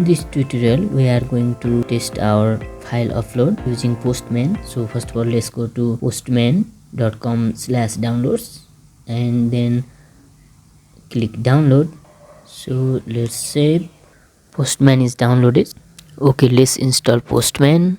In this tutorial we are going to test our file upload using Postman. So first of all, let's go to postman.com/downloads and then click download. So let's say Postman is downloaded. Okay, let's install Postman.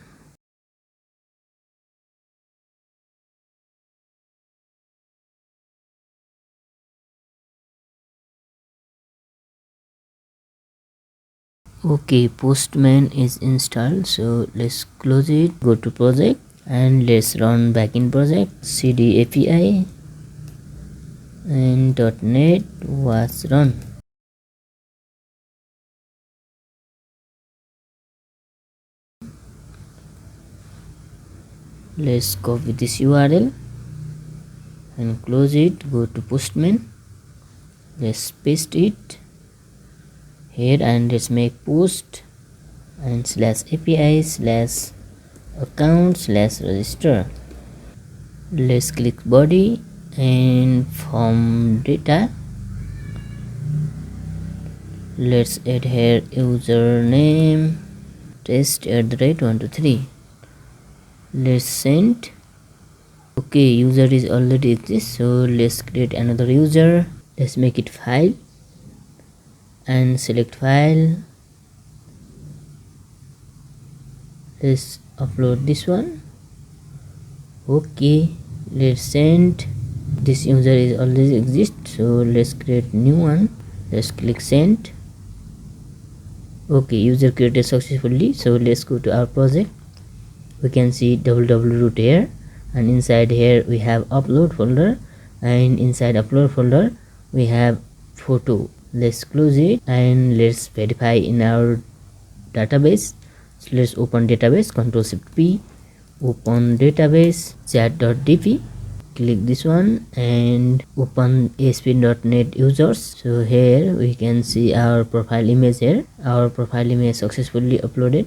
Okay, Postman is installed, so let's close it, go to project and let's run backend project cd api and .NET was run. Let's copy this URL and close it, go to Postman, let's paste it here and let's make post and /api/account/register. Let's click body and form data. Let's add here username test@123. Let's send. Okay, user is already exists, so let's create another user. Let's make it file and select file. Let's upload this one. Okay, let's send. This user is already exist, so let's create new one. Let's click send. Okay, user created successfully, so let's go to our project. We can see root here, and inside here we have upload folder, and inside upload folder we have photo. Let's close it and let's verify in our database. So let's open database, Ctrl+Shift+P, open database chat.db, click this one and open ASP.NET users. So here we can see our profile image here. Our profile image successfully uploaded.